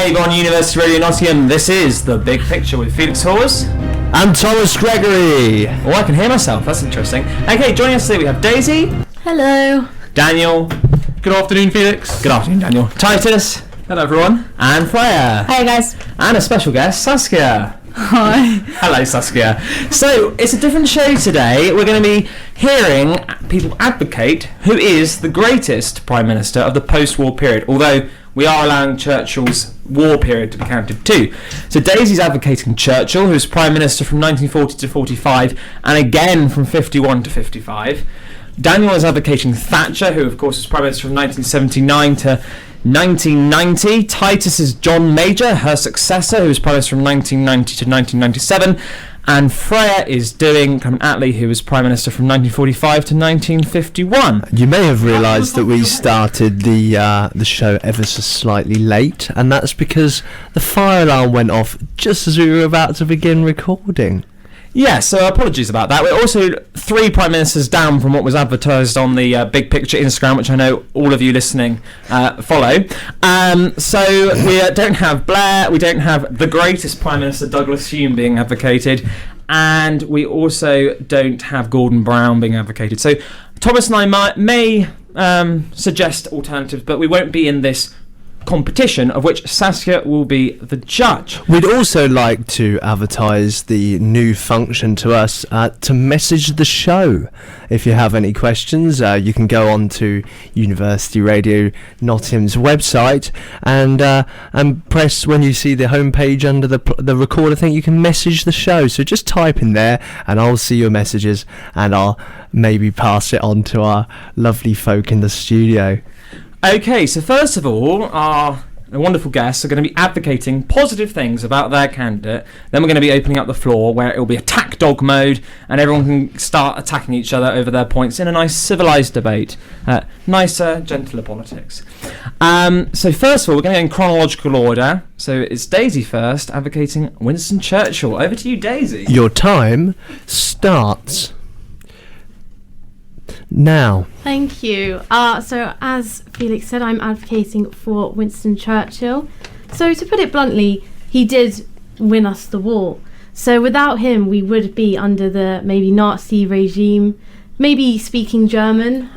Live on University Radio Nottingham, this is The Big Picture with Felix and Thomas Gregory. Oh, I can hear myself, that's interesting. Okay, joining us today we have Daisy. Hello. Daniel. Good afternoon, Felix. Good afternoon, Daniel. Titus. Hello, everyone. And Freya. Hey, guys. And a special guest, Saskia. Hi. Hello, Saskia. So, it's a different show today. We're going to be hearing people advocate who is the greatest Prime Minister of the post-war period, although we are allowing Churchill's war period to be counted too. So Daisy's advocating Churchill, who was Prime Minister from 1940 to 45, and again from 51 to 55. Daniel is advocating Thatcher, who of course was Prime Minister from 1979 to 1990. Titus is John Major, her successor, who was Prime Minister from 1990 to 1997. And Freya is doing Attlee, who was Prime Minister from 1945 to 1951. You may have realised that we started the show ever so slightly late, and that's because the fire alarm went off just as we were about to begin recording. Yeah, so apologies about that. We're also 3 Prime Ministers down from what was advertised on the Big Picture Instagram, which I know all of you listening follow. So we don't have Blair, we don't have the greatest Prime Minister, Douglas Hume, being advocated, and we also don't have Gordon Brown being advocated. So Thomas and I may suggest alternatives, but we won't be in this competition, of which Saskia will be the judge. We'd also like to advertise the new function to us to message the show. If you have any questions, you can go on to University Radio Nottingham's website and press, when you see the homepage under the recorder thing, you can message the show. So just type in there and I'll see your messages and I'll maybe pass it on to our lovely folk in the studio. Okay, so first of all, our wonderful guests are going to be advocating positive things about their candidate. Then we're going to be opening up the floor where it will be attack dog mode and everyone can start attacking each other over their points in a nice civilised debate. Nicer, gentler politics. So first of all, we're going to go in chronological order. So it's Daisy first, advocating Winston Churchill. Over to you, Daisy. Your time starts now. Thank you. So as Felix said, I'm advocating for Winston Churchill. So to put it bluntly, he did win us the war. So without him, we would be under the maybe Nazi regime, maybe speaking German.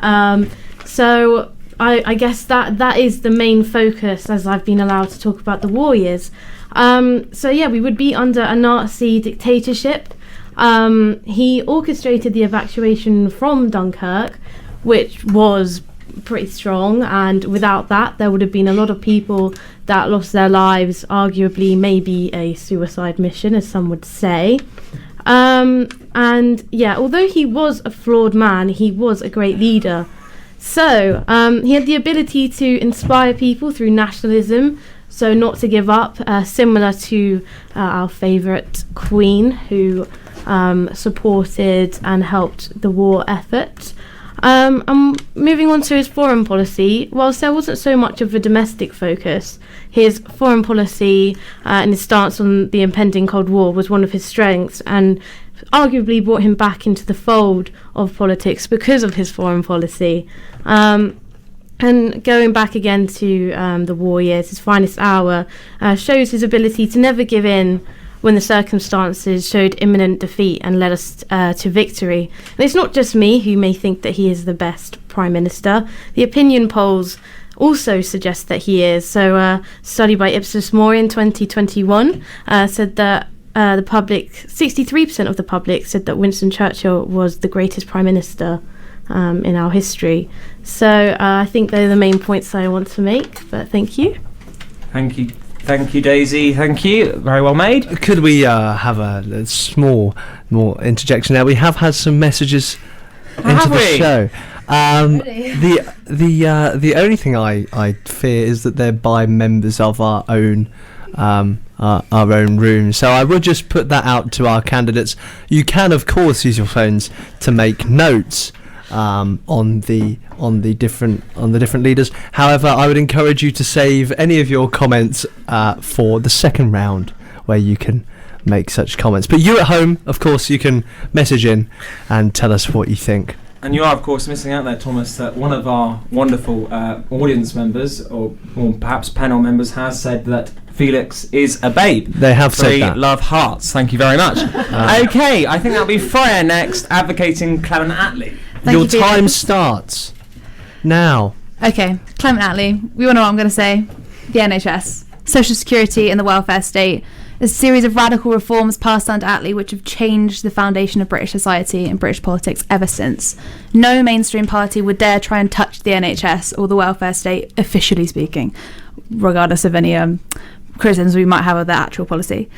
So I guess that is the main focus, as I've been allowed to talk about the war years. So yeah, we would be under a Nazi dictatorship. He orchestrated the evacuation from Dunkirk, which was pretty strong, and without that there would have been a lot of people that lost their lives, arguably maybe a suicide mission, as some would say. And yeah, although he was a flawed man, he was a great leader. So he had the ability to inspire people through nationalism, so not to give up, similar to our favourite Queen, who supported and helped the war effort. And moving on to his foreign policy, whilst there wasn't so much of a domestic focus, his foreign policy and his stance on the impending Cold War was one of his strengths, and arguably brought him back into the fold of politics because of his foreign policy. And going back again to the war years, his finest hour shows his ability to never give in when the circumstances showed imminent defeat and led us to victory. And it's not just me who may think that he is the best Prime Minister. The opinion polls also suggest that he is. So a study by Ipsos Mori in 2021 said that the public, 63% of the public said that Winston Churchill was the greatest Prime Minister in our history. So I think they're the main points I want to make, but thank you. Thank you. Thank you, Daisy. Thank you. Very well made. Could we have a small more interjection there? We have had some messages into the show. The only thing I fear is that they're by members of our own room. So I would just put that out to our candidates. You can, of course, use your phones to make notes on the different leaders. However, I would encourage you to save any of your comments for the second round, where you can make such comments. But you at home, of course, you can message in and tell us what you think. And you are, of course, missing out there, Thomas, that one of our wonderful audience members, or perhaps panel members, has said that Felix is a babe. They have said that. Love hearts. Thank you very much. Okay, I think that'll be Freya next, advocating Clement Attlee. Your time starts now. Okay, Clement Attlee. We all know what I'm going to say. The NHS, Social Security and the welfare state. A series of radical reforms passed under Attlee which have changed the foundation of British society and British politics ever since. No mainstream party would dare try and touch the NHS or the welfare state, officially speaking, regardless of any criticisms we might have of the actual policy.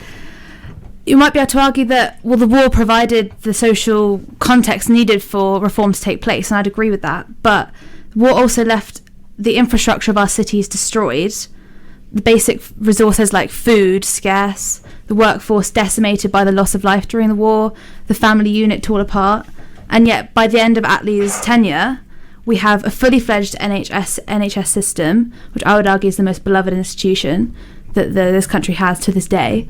You might be able to argue that, well, the war provided the social context needed for reform to take place, and I'd agree with that, but the war also left the infrastructure of our cities destroyed, the basic resources like food scarce, the workforce decimated by the loss of life during the war, the family unit torn apart, and yet by the end of Attlee's tenure, we have a fully fledged NHS system, which I would argue is the most beloved institution that this country has to this day.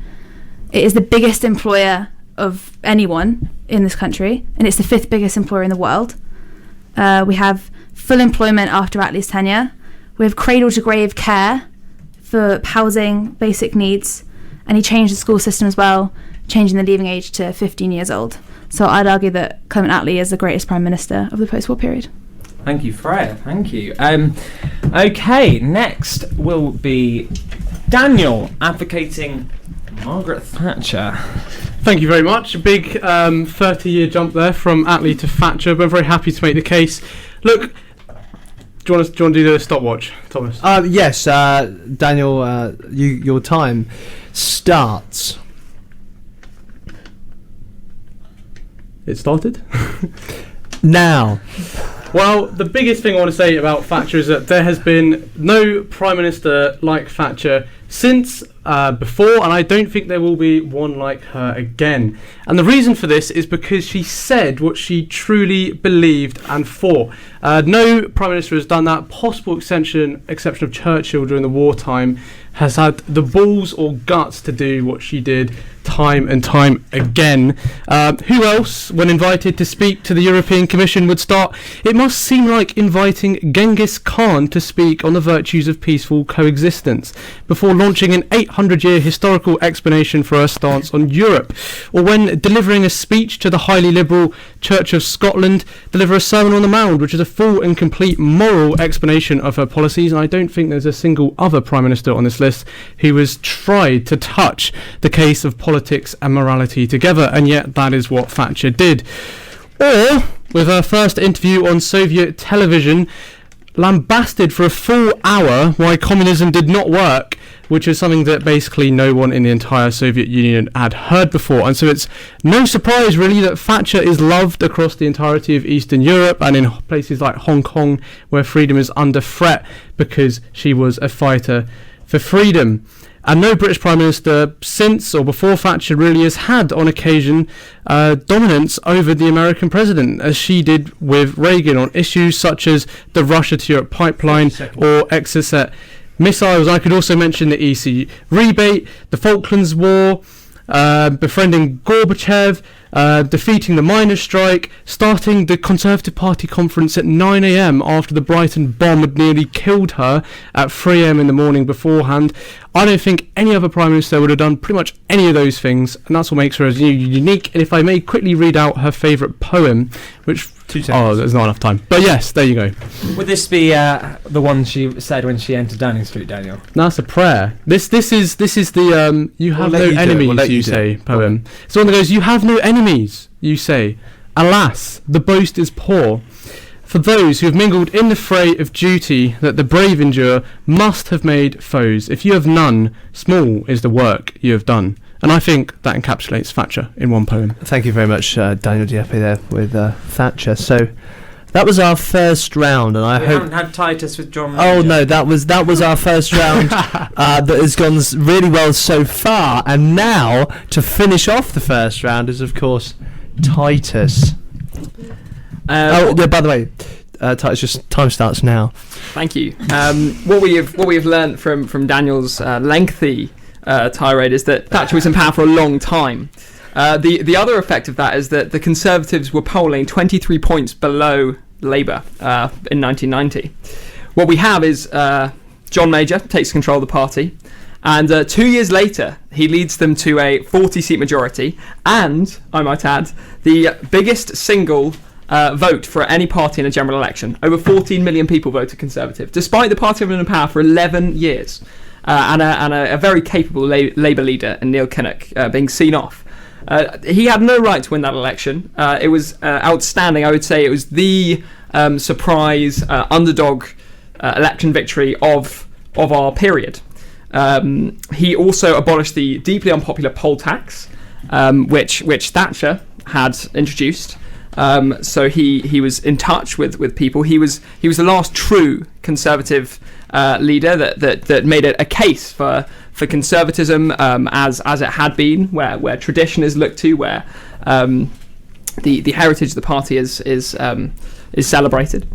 It is the biggest employer of anyone in this country, and it's the 5th biggest employer in the world. We have full employment after Attlee's tenure. We have cradle-to-grave care for housing, basic needs, and he changed the school system as well, changing the leaving age to 15 years old. So I'd argue that Clement Attlee is the greatest Prime Minister of the post-war period. Thank you, Freya. Thank you. Okay, next will be Daniel, advocating Margaret Thatcher. Thank you very much. A big 30-year jump there from Attlee to Thatcher, but I'm very happy to make the case. Look, do you want to do the stopwatch, Thomas? Yes, Daniel, your time starts. It started? Now. Well, the biggest thing I want to say about Thatcher is that there has been no Prime Minister like Thatcher since before, and I don't think there will be one like her again. And the reason for this is because she said what she truly believed and fought. No Prime Minister has done that. Possible exception of Churchill during the wartime has had the balls or guts to do what she did time and time again. Who else, when invited to speak to the European Commission, would start? It must seem like inviting Genghis Khan to speak on the virtues of peaceful coexistence before launching an 800-year historical explanation for her stance on Europe, or when delivering a speech to the highly liberal Church of Scotland, deliver a Sermon on the Mount, which is a full and complete moral explanation of her policies. And I don't think there's a single other Prime Minister on this list who has tried to touch the case of politics and morality together, and yet that is what Thatcher did. Or, with her first interview on Soviet television, lambasted for a full hour why communism did not work, which is something that basically no one in the entire Soviet Union had heard before. And so it's no surprise really that Thatcher is loved across the entirety of Eastern Europe and in places like Hong Kong, where freedom is under threat, because she was a fighter for freedom. And no British Prime Minister since or before Thatcher really has had, on occasion, dominance over the American president, as she did with Reagan on issues such as the Russia to Europe pipeline or Exocet missiles. I could also mention the EC rebate, the Falklands War, befriending Gorbachev, defeating the miners' strike, starting the Conservative Party conference at 9 a.m. after the Brighton bomb had nearly killed her at 3 a.m. in the morning beforehand. I don't think any other Prime Minister would have done pretty much any of those things, and that's what makes her as unique. And if I may quickly read out her favourite poem, which... 2 seconds. There's not enough time. But yes, there you go. Would this be the one she said when she entered Downing Street, Daniel? No, that's a prayer. This is the you have no enemies, you say, poem. It's the one that goes, you have no enemies, you say. Alas, the boast is poor. For those who have mingled in the fray of duty that the brave endure must have made foes. If you have none, small is the work you have done. And I think that encapsulates Thatcher in one poem. Thank you very much, Daniel Dieppe there with Thatcher. So that was our first round, and I hope... haven't had Titus with John. Oh no, that was our first round that has gone really well so far. And now to finish off the first round is, of course, Titus. Yeah, by the way, Titus, just time starts now. Thank you. What we have learnt from Daniel's lengthy tirade is that Thatcher was in power for a long time. The other effect of that is that the Conservatives were polling 23 points below Labour in 1990. What we have is John Major takes control of the party, and 2 years later he leads them to a 40-seat majority, and, I might add, the biggest single vote for any party in a general election. Over 14 million people voted Conservative, despite the party having been in power for 11 years, and a very capable Labour leader in Neil Kinnock being seen off. He had no right to win that election. It was outstanding. I would say it was the surprise underdog election victory of our period. He also abolished the deeply unpopular poll tax, which Thatcher had introduced. So he was in touch with people. He was the last true Conservative leader that made it a case for conservatism as it had been, where tradition is looked to, where the heritage of the party is celebrated.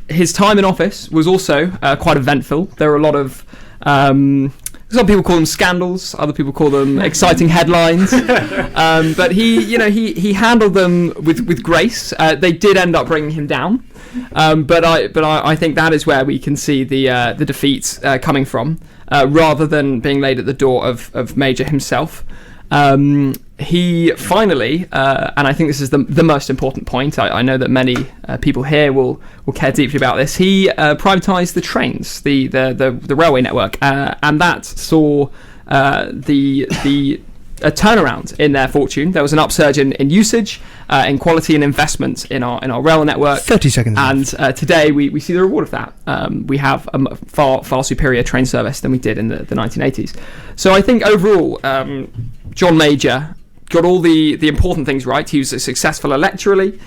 His time in office was also quite eventful. There were a lot of some people call them scandals, other people call them exciting headlines. But he handled them with grace. They did end up bringing him down, but I think that is where we can see the defeats coming from, rather than being laid at the door of Major himself. He finally, and I think this is the most important point, I know that many people here will care deeply about this, he privatised the trains, the railway network, and that saw a turnaround in their fortune. There was an upsurge in usage, in quality and investment in our rail network. 30 seconds. And today we see the reward of that. We have a far superior train service than we did in the 1980s. So I think overall, John Major got all the important things right. He was successful electorally.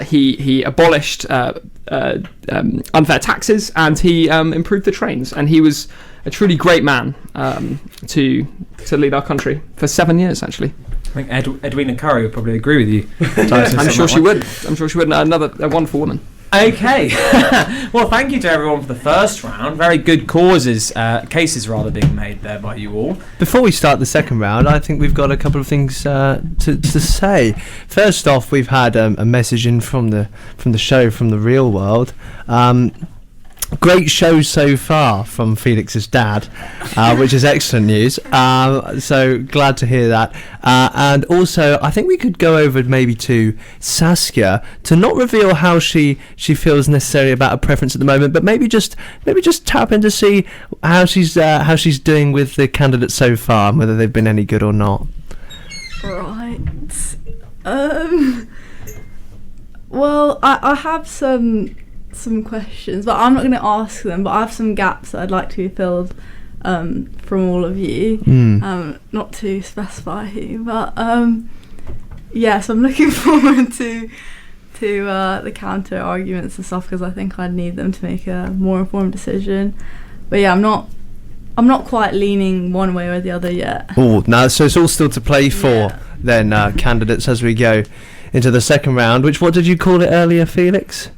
He abolished unfair taxes, and he improved the trains. And he was a truly great man to lead our country for 7 years, actually. I think Edwina Curry would probably agree with you. I'm sure she would. A wonderful woman. Okay. Well, thank you to everyone for the first round. Very good cases being made there by you all. Before we start the second round, I think we've got a couple of things to say. First off, we've had a message in from the show, from the real world. Great show so far from Felix's dad, which is excellent news. So glad to hear that. And also, I think we could go over maybe to Saskia to not reveal how she feels necessarily about a preference at the moment, but maybe just tap in to see how she's doing with the candidates so far and whether they've been any good or not. Right. Well, I have some questions, but I'm not going to ask them, but I have some gaps that I'd like to be filled from all of you. Not to specify who, but so I'm looking forward to the counter arguments and stuff, because I think I'd need them to make a more informed decision. But yeah, I'm not quite leaning one way or the other yet. Oh, no, so it's all still to play for then, candidates, as we go into the second round, which, what did you call it earlier, Felix?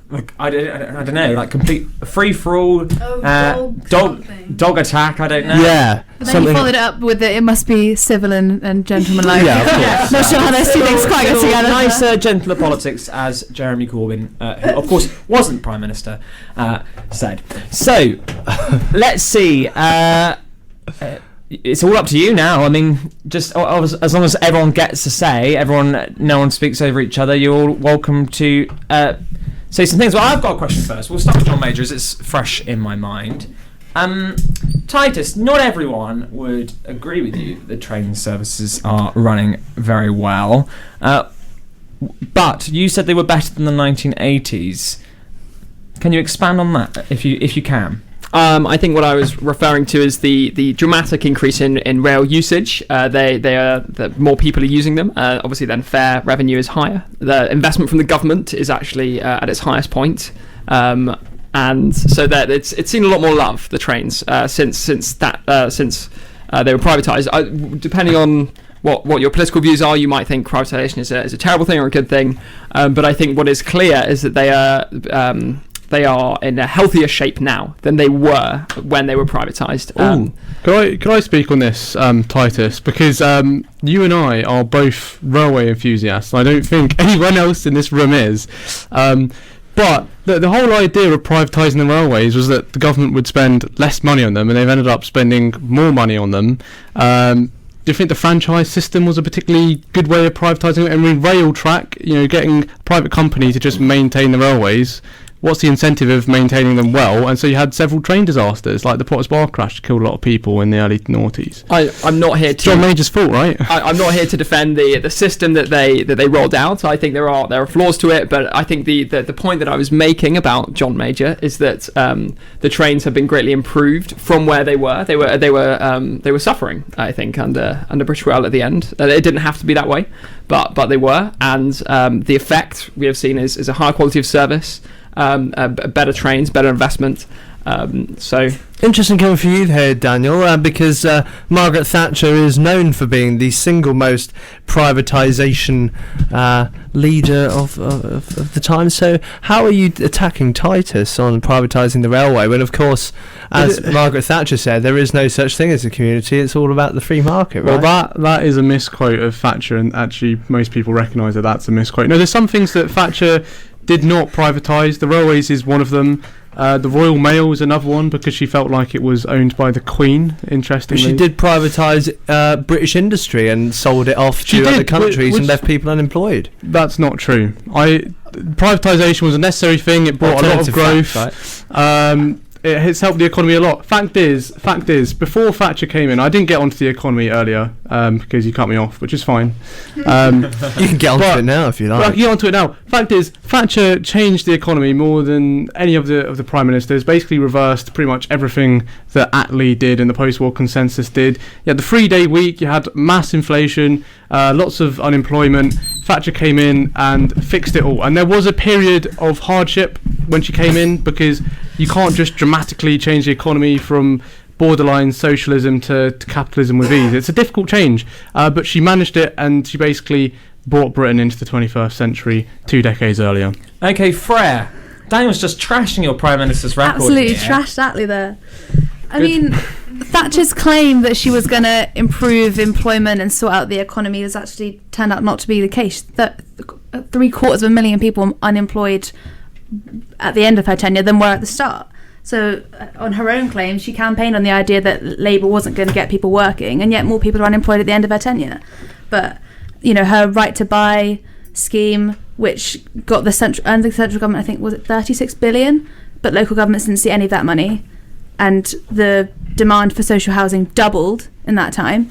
Like, I don't know, like complete free for all, dog attack. I don't know. Yeah, but then you followed it up with it must be civil and gentlemanlike. Yeah, of course. Not sure how those two things quite get together. Nicer, gentler politics, as Jeremy Corbyn, who of course wasn't Prime Minister, said. So let's see. It's all up to you now. I mean, just as long as everyone gets to say, no one speaks over each other, you're all welcome to say some things. Well, I've got a question first. We'll start with John Major, as it's fresh in my mind. Titus, not everyone would agree with you that the train services are running very well, but you said they were better than the 1980s. Can you expand on that, if you can? I think what I was referring to is the dramatic increase in rail usage. The more people are using them. Obviously, then fare revenue is higher. The investment from the government is actually at its highest point, and so that it's seen a lot more love, the trains, since they were privatised. Depending on what your political views are, you might think privatisation is a terrible thing or a good thing. But I think what is clear is that they are they are in a healthier shape now than they were when they were privatised. Could I speak on this, Titus? Because you and I are both railway enthusiasts. I don't think anyone else in this room is. But the whole idea of privatising the railways was that the government would spend less money on them, and they've ended up spending more money on them. Do you think the franchise system was a particularly good way of privatising it? I mean, rail track, getting a private company to just maintain the railways, what's the incentive of maintaining them well? And so you had several train disasters, like the Potter's Bar crash killed a lot of people in the early noughties. I'm not here to... John Major's fault, right? I'm not here to defend the system that they rolled out. I think there are flaws to it, but I think the point that I was making about John Major is that the trains have been greatly improved from where they were. They were suffering, I think, under British Rail at the end. It didn't have to be that way, but they were, and the effect we have seen is a higher quality of service. Better trains, better investment. So interesting coming for you here, Daniel, because Margaret Thatcher is known for being the single most privatisation leader of the time. So how are you attacking Titus on privatising the railway when, of course, as Margaret Thatcher said, there is no such thing as a community, it's all about the free market, right? Well, that is a misquote of Thatcher, and actually most people recognise that that's a misquote. No, there's some things that Thatcher did not privatise. The railways is one of them. The Royal Mail is another one because she felt like it was owned by the Queen, interestingly. But she did privatise British industry and sold it off to other countries and left people unemployed. That's not true. Privatisation was a necessary thing. It brought a lot of growth. Fact, right? It has helped the economy a lot. Fact is, before Thatcher came in, I didn't get onto the economy earlier because you cut me off, which is fine. You can get onto it now if you like. I can get onto it now. Fact is, Thatcher changed the economy more than any of the prime ministers. Basically reversed pretty much everything that Attlee did and the post-war consensus did. You had the 3-day week. You had mass inflation, lots of unemployment. Thatcher came in and fixed it all. And there was a period of hardship when she came in because you can't just dramatically change the economy from borderline socialism to capitalism with ease. It's a difficult change, but she managed it, and she basically brought Britain into the 21st century 2 decades earlier. Okay, Freya, Daniel's just trashing your Prime Minister's record. Absolutely trashed Attlee there. I mean, Thatcher's claim that she was going to improve employment and sort out the economy has actually turned out not to be the case. That 750,000 people unemployed at the end of her tenure than were at the start. So on her own claim, she campaigned on the idea that Labour wasn't going to get people working, and yet more people are unemployed at the end of her tenure. But her right to buy scheme, which got the central government, I think, was it 36 billion, but local governments didn't see any of that money, and the demand for social housing doubled in that time.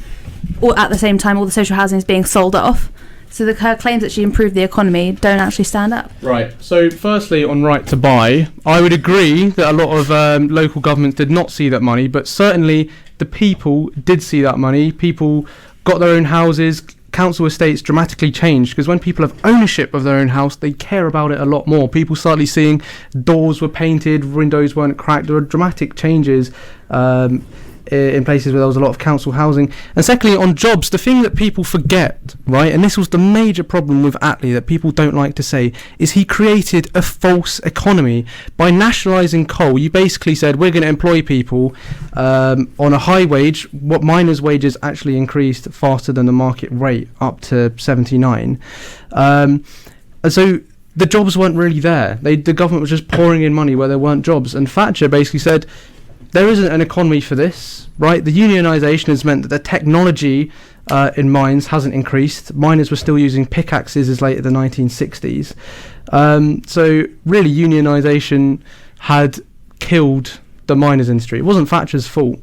Or at the same time, all the social housing is being sold off. So her claims that she improved the economy don't actually stand up. Right. So firstly, on right to buy, I would agree that a lot of local governments did not see that money, but certainly the people did see that money. People got their own houses. Council estates dramatically changed because when people have ownership of their own house, they care about it a lot more. People started seeing doors were painted, windows weren't cracked. There were dramatic changes in places where there was a lot of council housing. And secondly, on jobs, the thing that people forget, right, and this was the major problem with Attlee that people don't like to say, is he created a false economy. By nationalising coal, you basically said we're going to employ people on a high wage. What miners' wages actually increased faster than the market rate, up to 79. And so the jobs weren't really there. The government was just pouring in money where there weren't jobs. And Thatcher basically said, there isn't an economy for this, right? The unionisation has meant that the technology in mines hasn't increased. Miners were still using pickaxes as late as the 1960s. So really, unionisation had killed the miners' industry. It wasn't Thatcher's fault.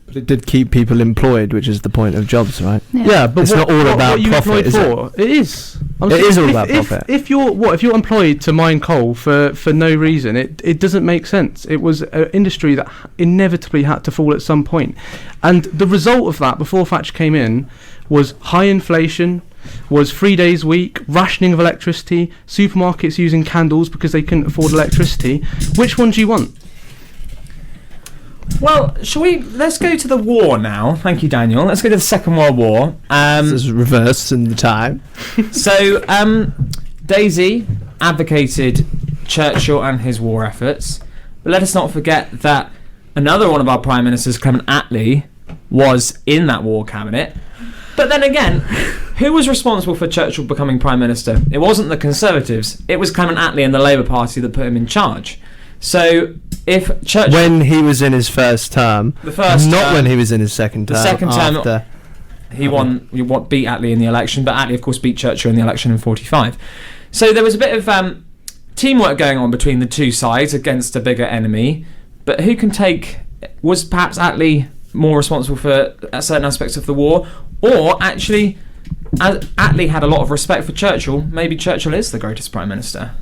But it did keep people employed, which is the point of jobs, right? Yeah, but it's not all about profit, is it? It is. It is all about profit. If you're employed to mine coal for no reason, it doesn't make sense. It was an industry that inevitably had to fall at some point. And the result of that, before Thatcher came in, was high inflation, was 3 days a week, rationing of electricity, supermarkets using candles because they couldn't afford electricity. Which one do you want? Well, let's go to the war now. Thank you, Daniel. Let's go to the Second World War. This is reversed in the time. So, Daisy advocated Churchill and his war efforts, but let us not forget that another one of our prime ministers, Clement Attlee, was in that war cabinet. But then again, who was responsible for Churchill becoming prime minister? It wasn't the Conservatives. It was Clement Attlee and the Labour Party that put him in charge. So if Churchill... When he was in his first term. Not when he was in his second term. The second term... After. He beat Attlee in the election, but Attlee, of course, beat Churchill in the election in 45. So there was a bit of teamwork going on between the two sides against a bigger enemy. But who can take... Was perhaps Attlee more responsible for certain aspects of the war? Or actually, as Attlee had a lot of respect for Churchill, maybe Churchill is the greatest prime minister.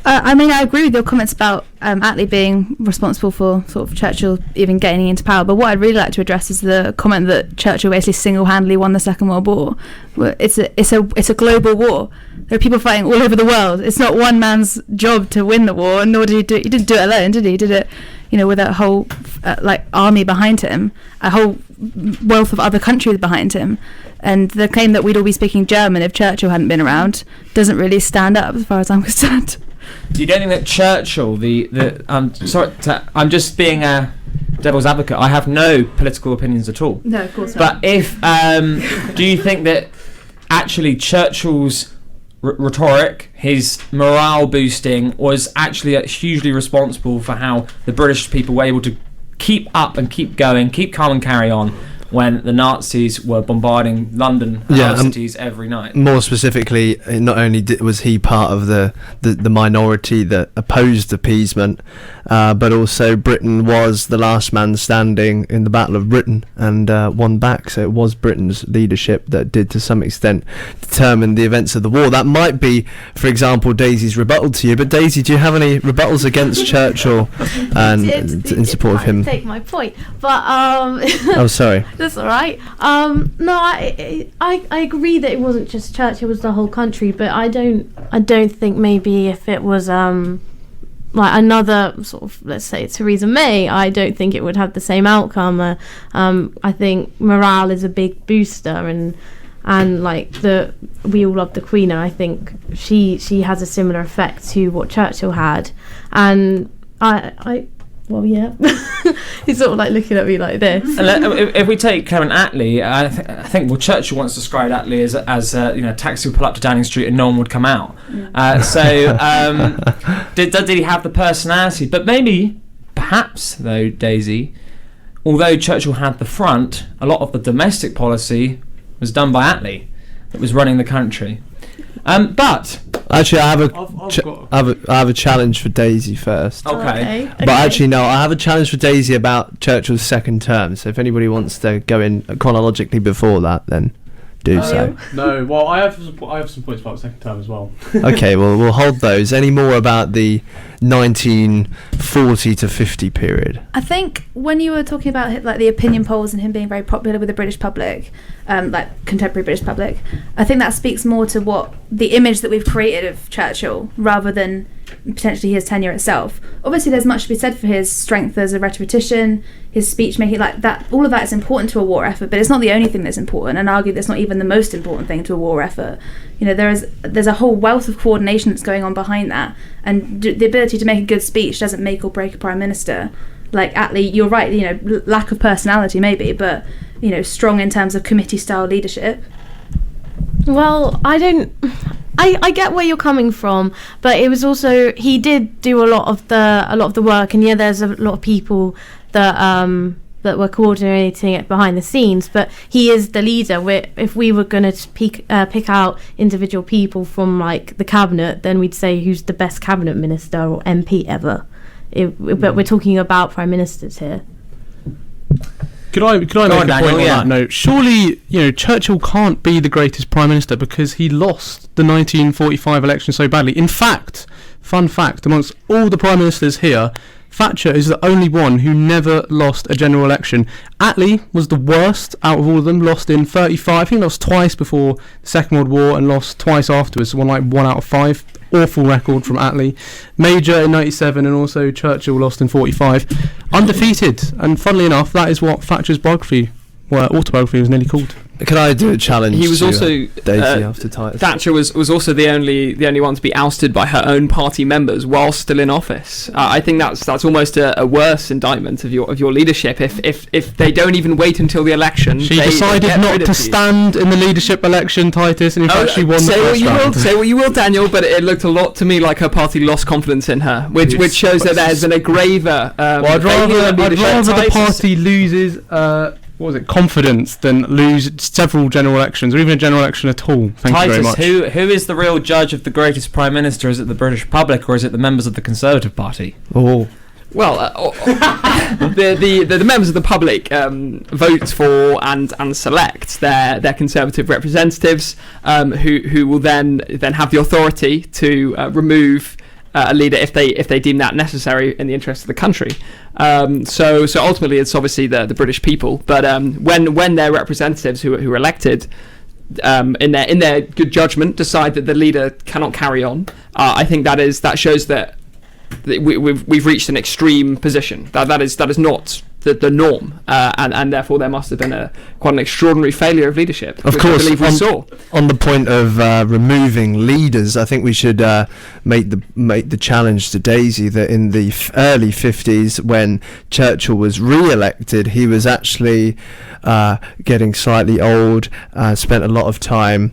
I mean, I agree with your comments about Attlee being responsible for sort of Churchill even getting into power. But what I'd really like to address is the comment that Churchill basically single-handedly won the Second World War. It's a global war. There are people fighting all over the world. It's not one man's job to win the war, nor did he do it. He didn't do it alone, did he? He did it, with a whole army behind him, a whole wealth of other countries behind him. And the claim that we'd all be speaking German if Churchill hadn't been around doesn't really stand up, as far as I'm concerned. You don't think that Churchill, I'm just being a devil's advocate. I have no political opinions at all. No, of course not. But if, do you think that actually Churchill's rhetoric, his morale boosting, was actually hugely responsible for how the British people were able to keep up and keep going, keep calm and carry on, when the Nazis were bombarding London and other cities every night? More specifically, not only was he part of the minority that opposed appeasement, but also Britain was the last man standing in the Battle of Britain and won back. So it was Britain's leadership that did, to some extent, determine the events of the war. That might be, for example, Daisy's rebuttal to you. But Daisy, do you have any rebuttals against Churchill and in support of him? Take my point, but Oh, sorry. That's all right. No, I agree that it wasn't just Churchill; it was the whole country. But I don't think maybe if it was like another sort of, let's say, Theresa May, I don't think it would have the same outcome. I think morale is a big booster, and like we all love the Queen, and I think she has a similar effect to what Churchill had, and well, yeah. He's sort of like looking at me like this. If we take Clement Attlee, I think Churchill once described Attlee as a taxi would pull up to Downing Street and no one would come out. Did he have the personality? But maybe, perhaps though, Daisy, although Churchill had the front, a lot of the domestic policy was done by Attlee. It was running the country. But actually, I have a challenge for Daisy first. Okay. But actually, no, I have a challenge for Daisy about Churchill's second term. So if anybody wants to go in chronologically before that, then do so. No, well, I have some points about the second term as well. Okay, well, we'll hold those. Any more about the 1940 to 50 period? I think when you were talking about like the opinion polls and him being very popular with the British public, like contemporary British public, I think that speaks more to what the image that we've created of Churchill rather than potentially his tenure itself. Obviously, there's much to be said for his strength as a rhetorician, his speech making, like that. All of that is important to a war effort, but it's not the only thing that's important. And argue that's not even the most important thing to a war effort. There's a whole wealth of coordination that's going on behind that, and the ability to make a good speech doesn't make or break a prime minister. Like Attlee, you're right. Lack of personality maybe, but strong in terms of committee style leadership. Well, I get where you're coming from, but it was also, he did do a lot of the work, and there's a lot of people that were coordinating it behind the scenes, but he is the leader. If we were going to pick out individual people from like the cabinet, then we'd say who's the best cabinet minister or MP ever. But we're talking about prime ministers here. Could I make a point on that note? Surely, Churchill can't be the greatest prime minister because he lost the 1945 election so badly. In fact, fun fact, amongst all the prime ministers here, Thatcher is the only one who never lost a general election. Attlee was the worst out of all of them, lost in 35. I think lost twice before the Second World War and lost twice afterwards, so 1 out of 5. Awful record from Attlee. Major in 97 and also Churchill lost in 45. Undefeated, and funnily enough, that is what Thatcher's biography autobiography was nearly called. Can I do a challenge? He was to, also Daisy after Titus. Thatcher was also the only one to be ousted by her own party members while still in office. I think that's almost a worse indictment of your leadership. If they don't even wait until the election, She they decided get not rid to of you. stand in the leadership election, Titus, and in fact she won the Say first what you will, round. say what you will, Daniel, but it looked a lot to me like her party lost confidence in her, which shows that there has been a graver. Well, I'd rather the party loses confidence than lose several general elections or even a general election at all. Thank you very much. Who is the real judge of the greatest Prime Minister? Is it the British public or is it the members of the Conservative Party? Oh. Well, the members of the public vote for and select their Conservative representatives, who will then have the authority to remove a leader if they deem that necessary in the interest of the country. So ultimately, it's obviously the British people. But when their representatives who are elected, in their good judgment, decide that the leader cannot carry on, I think that shows that we've reached an extreme position. That is not the norm, and therefore there must have been quite an extraordinary failure of leadership. Of which course, I believe we saw. On the point of removing leaders, I think we should make the challenge to Daisy that in the early 50s, when Churchill was re-elected, he was actually getting slightly old, spent a lot of time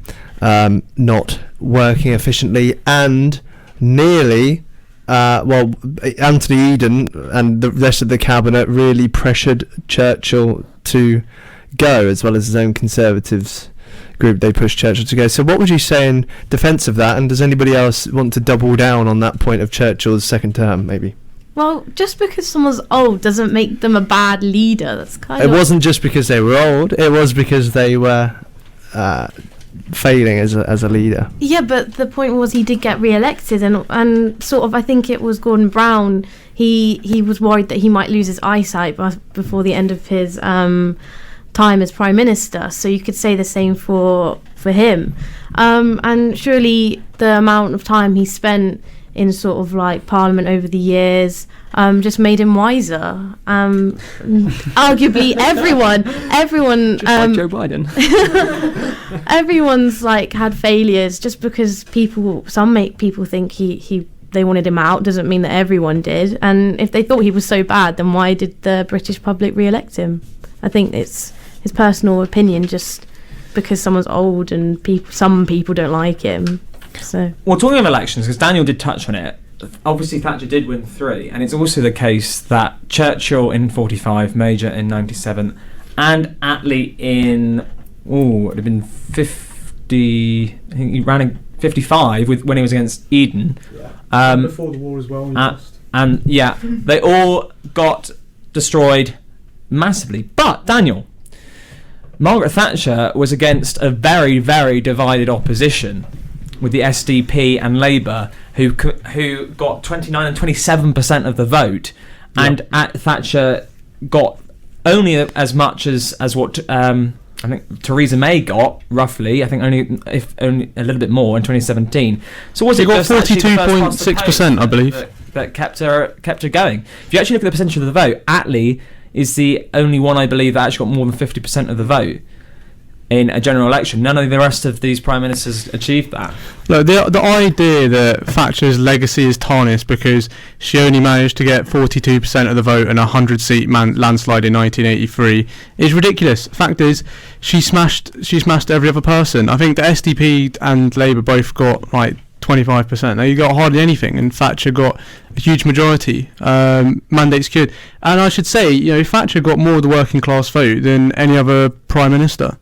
not working efficiently, and nearly. Anthony Eden and the rest of the cabinet really pressured Churchill to go, as well as his own Conservatives group. They pushed Churchill to go. So what would you say in defence of that, and does anybody else want to double down on that point of Churchill's second term, maybe? Well, just because someone's old doesn't make them a bad leader. That's kind of... It wasn't just because they were old, it was because they were failing as a leader. Yeah, but the point was he did get re-elected, and sort of I think it was Gordon Brown. He was worried that he might lose his eyesight before the end of his time as Prime Minister. So you could say the same for him. And surely the amount of time he spent in sort of like Parliament over the years just made him wiser. Arguably everyone Just like Joe Biden. everyone's like had failures. Just because some people think they wanted him out doesn't mean that everyone did. And if they thought he was so bad, then why did the British public re-elect him? I think it's his personal opinion, just because someone's old and some people don't like him. So, well, talking of elections, because Daniel did touch on it, obviously Thatcher did win 3, and it's also the case that Churchill in 45, Major in 97, and Attlee in it would have been 50. I think he ran in 55 when he was against Eden. Yeah. Before the war as well. And yeah, they all got destroyed massively. But Daniel, Margaret Thatcher was against a very, very divided opposition, with the SDP and Labour, who got 29 and 27% of the vote, and Thatcher got only as much as what I think Theresa May got, roughly. I think only a little bit more in 2017. So was it got just 42.6%, I believe, that kept her going? If you actually look at the percentage of the vote, Attlee is the only one, I believe, that actually got more than 50% of the vote in a general election. None of the rest of these prime ministers achieved that. Look, the idea that Thatcher's legacy is tarnished because she only managed to get 42% of the vote in a 100-seat landslide in 1983 is ridiculous. Fact is, she smashed every other person. I think the SDP and Labour both got like 25%. Now you got hardly anything, and Thatcher got a huge majority, mandate secured. And I should say, Thatcher got more of the working class vote than any other prime minister.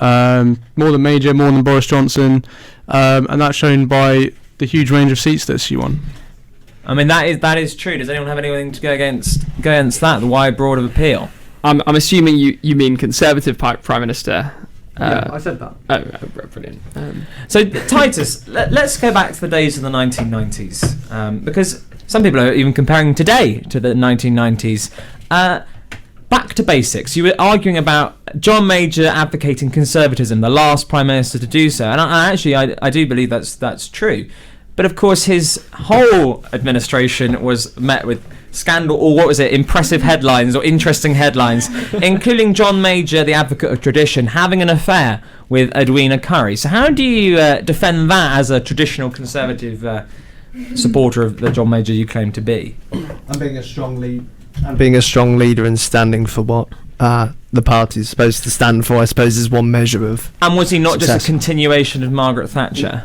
More than Major, more than Boris Johnson, and that's shown by the huge range of seats that she won. I mean, that is true. Does anyone have anything to go against that? The wide broad of appeal. I'm assuming you mean Conservative Prime Minister. Yeah, I said that. Oh, brilliant. So Titus, let's go back to the days of the 1990s, because some people are even comparing today to the 1990s. Back to basics. You were arguing about John Major advocating conservatism, the last Prime Minister to do so, and I do believe that's true. But of course, his whole administration was met with scandal, or what was it, impressive headlines or interesting headlines, including John Major, the advocate of tradition, having an affair with Edwina Currie. So how do you defend that as a traditional Conservative supporter of the John Major you claim to be? And being a strong leader and standing for what the party is supposed to stand for, I suppose, is one measure of. And was he not success. just a continuation of Margaret Thatcher?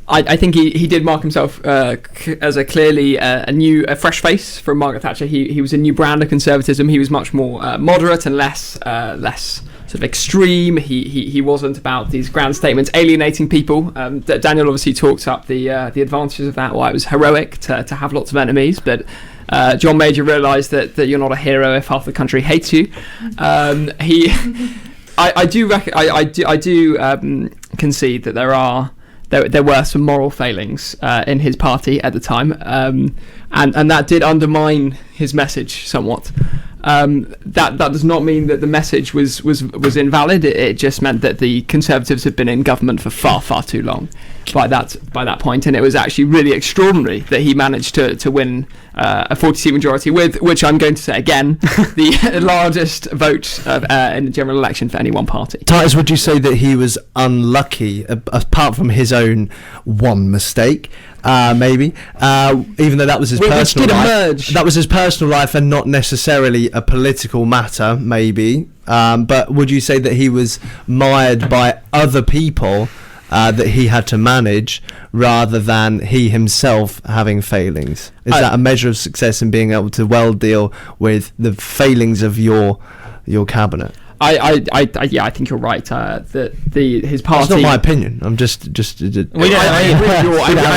I think he did mark himself as a clearly a fresh face from Margaret Thatcher. He was a new brand of conservatism. He was much more moderate and less sort of extreme. He wasn't about these grand statements alienating people. Daniel obviously talked up the advantages of that. Why it was heroic to have lots of enemies, but John Major realised that you're not a hero if half the country hates you. I do concede that there were some moral failings in his party at the time, and that did undermine his message somewhat. That does not mean that the message was invalid. It just meant that the Conservatives had been in government for far too long by that point, and it was actually really extraordinary that he managed to win a 40-seat majority with, which I'm going to say again, the largest vote in the general election for any one party. Titus, would you say that he was unlucky, apart from his own one mistake, maybe, even though that was his personal life? Emerge. That was his personal life and not necessarily a political matter, maybe. But would you say that he was mired by other people that he had to manage rather than he himself having failings? Is that a measure of success in being able to well deal with the failings of your cabinet? I think you're right. His party. That's not my opinion. I'm just. I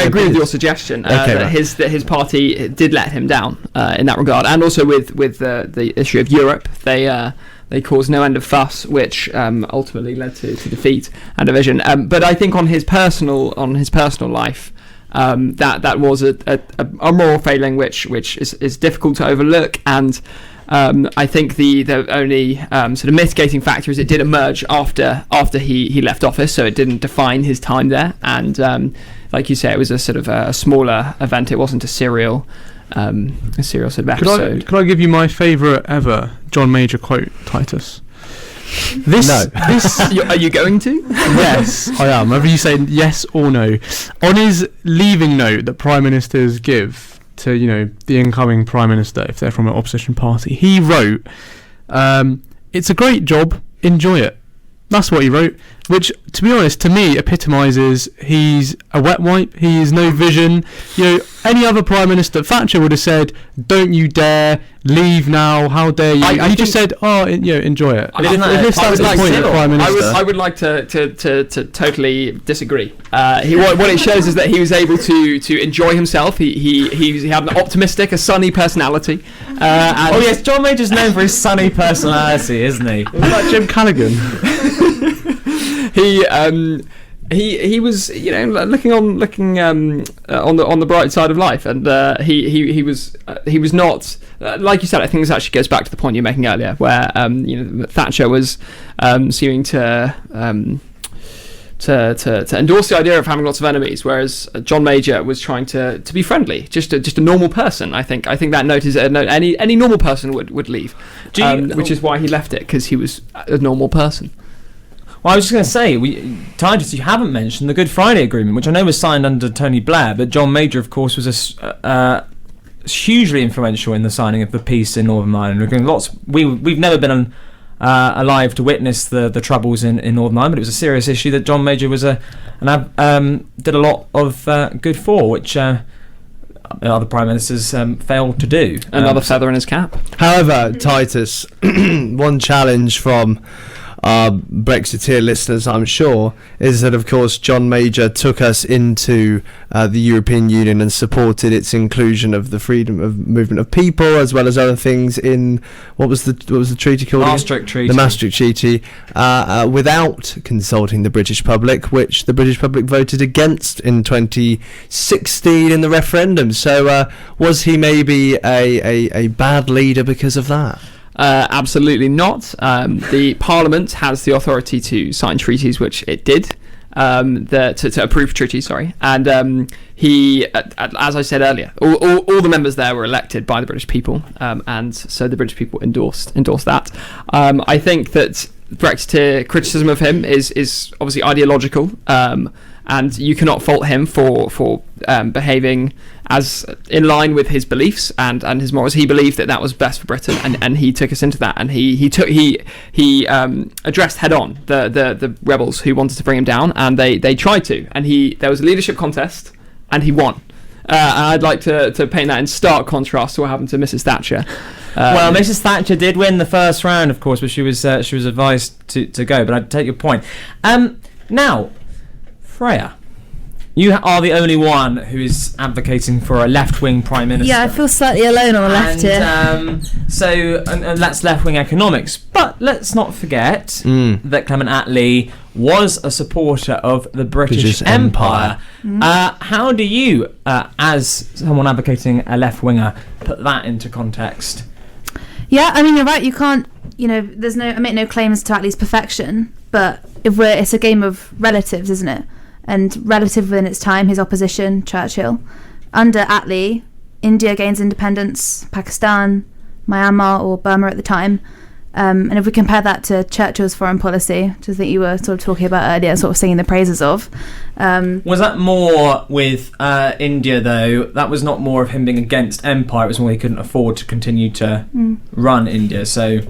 agree with your suggestion. That his party did let him down in that regard, and also with the issue of Europe, they caused no end of fuss, which ultimately led to defeat and division. But I think on his personal life, that was a moral failing which is difficult to overlook, and I think the only sort of mitigating factor is it did emerge after he left office, so it didn't define his time there, and like you say, it was a sort of a smaller event. It wasn't a serial sort of episode. Could I give you my favourite ever John Major quote, Titus? Are you going to? Yes, I am. Whether you say yes or no. On his leaving note that prime ministers give to, the incoming prime minister if they're from an opposition party, he wrote, "It's a great job. Enjoy it." That's what he wrote, which, to be honest, to me epitomises he's a wet wipe. He has no vision. Any other prime minister, Thatcher would have said, "Don't you dare leave now! How dare you?" He just said, enjoy it. If that's the point of prime minister, I would like to totally disagree. What it shows is that he was able to enjoy himself. He had an optimistic, a sunny personality. Yes, John Major's known for his sunny personality, isn't he? Like Jim Callaghan. He was looking on the bright side of life, and he was not like you said. I think this actually goes back to the point you were making earlier, where Thatcher was seeming to endorse the idea of having lots of enemies, whereas John Major was trying to be friendly, just a normal person. I think that note is a note any normal person would leave, which is why he left it, because he was a normal person. Well, I was just going to say, Titus, you haven't mentioned the Good Friday Agreement, which I know was signed under Tony Blair, but John Major, of course, was hugely influential in the signing of the peace in Northern Ireland. We've never been alive to witness the troubles in Northern Ireland, but it was a serious issue that John Major was did a lot of good for, which other prime ministers failed to do. Another feather in his cap. However, Titus, one challenge from our Brexiteer listeners, I'm sure, is that of course John Major took us into the European Union and supported its inclusion of the freedom of movement of people, as well as other things in what was the treaty called? Maastricht Treaty. The Maastricht Treaty, without consulting the British public, which the British public voted against in 2016 in the referendum. So was he maybe a bad leader because of that? Absolutely not. The Parliament has the authority to sign treaties, which it did. to approve treaty. Sorry, and he, as I said earlier, all the members there were elected by the British people, and so the British people endorsed that. I think that Brexiteer criticism of him is obviously ideological, and you cannot fault him for behaving as in line with his beliefs and his morals. He believed that was best for Britain, and he took us into that, and he addressed head on the rebels who wanted to bring him down, and they tried to, and there was a leadership contest, and he won. And I'd like to paint that in stark contrast to what happened to Mrs. Thatcher. Well, Mrs. Thatcher did win the first round, of course, but she was advised to go. But I take your point. Now, Freya, you are the only one who is advocating for a left-wing prime minister. Yeah, I feel slightly alone on the left here. And that's left-wing economics. But let's not forget that Clement Attlee was a supporter of the British Empire. How do you, as someone advocating a left-winger, put that into context? Yeah, I mean, you're right. You can't, I make no claims to Attlee's perfection, but it's a game of relatives, isn't it? And relative in its time, his opposition, Churchill. Under Attlee, India gains independence, Pakistan, Myanmar or Burma at the time. And if we compare that to Churchill's foreign policy, which I think you were sort of talking about earlier, sort of singing the praises of. Was that more with India, though? That was not more of him being against empire. It was more he couldn't afford to continue to run India. So,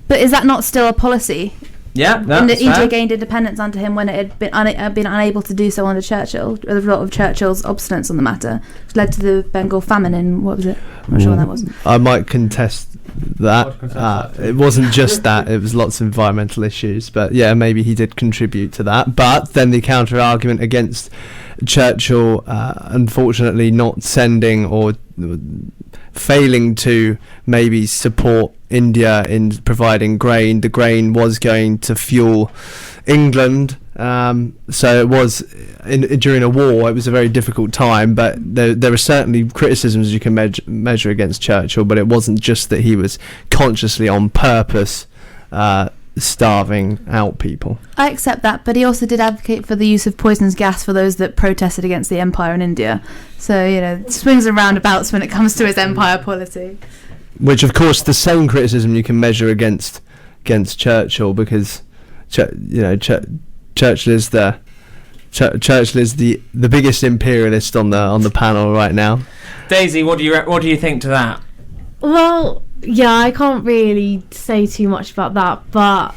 but is that not still a policy? Yeah, India gained independence under him when it had been unable to do so under Churchill. There was a lot of Churchill's obstinance on the matter, which led to the Bengal famine in, what was it? I'm not sure when that was. I might contest that. It wasn't just that, it was lots of environmental issues, but yeah, maybe he did contribute to that. But then the counter argument against Churchill unfortunately not sending or failing to maybe support India in providing grain. The grain was going to fuel England, so it was during a war. It was a very difficult time, but there are certainly criticisms you can measure against Churchill, but it wasn't just that he was consciously on purpose starving out people. I accept that, but he also did advocate for the use of poisonous gas for those that protested against the empire in India. So, swings and roundabouts when it comes to his empire policy. Which, of course, the same criticism you can measure against Churchill, because Churchill is the biggest imperialist on the panel right now. Daisy, what do you think to that? Well, yeah, I can't really say too much about that, but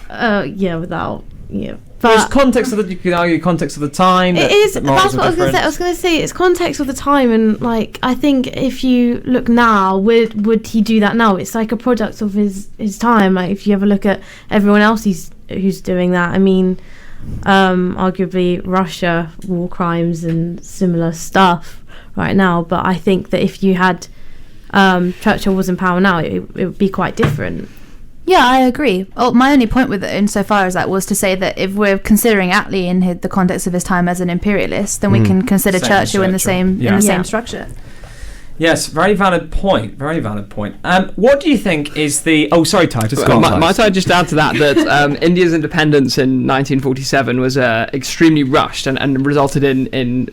But there's context of you could argue context of the time. It is. That's what I was going to say. I was going to say it's context of the time, and I think if you look now, would he do that now? It's like a product of his time. Like if you ever look at everyone else who's doing that, I mean, arguably Russia, war crimes and similar stuff right now. But I think that if you had Churchill was in power now, it would be quite different. Yeah, I agree. My only point with it, insofar as that, was to say that if we're considering Attlee in the context of his time as an imperialist, then we can consider Churchill in the same same structure. Yes, very valid point. Very valid point. What do you think is the? Oh, sorry, Titus. Might I just add to that India's independence in 1947 was extremely rushed and resulted in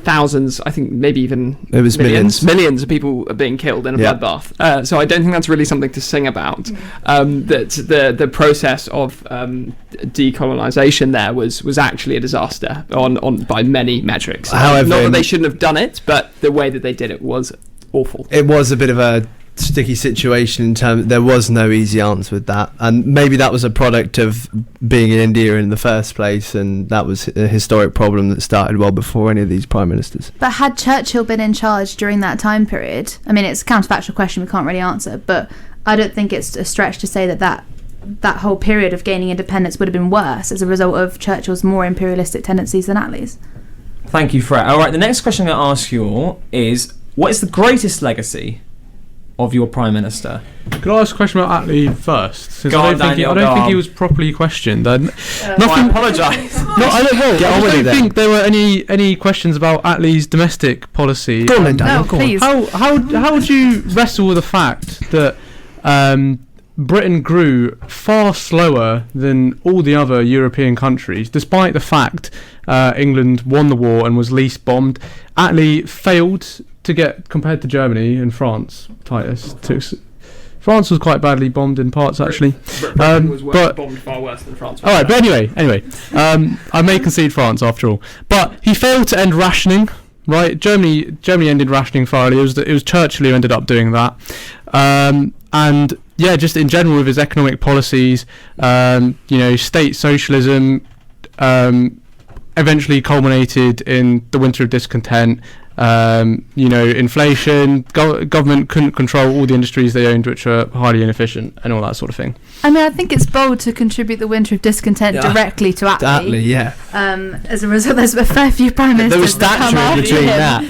thousands, I think maybe even it was millions of people being killed in a bloodbath. So I don't think that's really something to sing about. That the process of decolonization there was actually a disaster on by many metrics. However, not that they shouldn't have done it, but the way that they did it was awful. It was a bit of a sticky situation in terms there was no easy answer with that, and maybe that was a product of being in India in the first place, and that was a historic problem that started well before any of these prime ministers. But had Churchill been in charge during that time period, I mean, it's a counterfactual question we can't really answer, but I don't think it's a stretch to say that whole period of gaining independence would have been worse as a result of Churchill's more imperialistic tendencies than Attlee's. Thank you, Fred. All right, the next question I'm going to ask you all is, what is the greatest legacy of your Prime Minister? Could I ask a question about Attlee first? Go on, I don't think he was properly questioned. I apologise. I don't think there were any questions about Attlee's domestic policy. Go on then, Daniel. Please. How would you wrestle with the fact that Britain grew far slower than all the other European countries, despite the fact England won the war and was least bombed. Attlee failed to get, compared to Germany and France, Titus. France was quite badly bombed in parts, actually. Britain was bombed far worse than France. All right, but anyway, I may concede France after all. But he failed to end rationing. Right, Germany ended rationing far earlier. It was Churchill who ended up doing that, and yeah, just in general with his economic policies, state socialism, eventually culminated in the winter of discontent. Inflation, government couldn't control all the industries they owned, which are highly inefficient, and all that sort of thing. I mean, I think it's bold to contribute the winter of discontent directly to Attlee. Attlee, yeah. As a result, there's a fair few prime ministers. There was Thatcher in between that.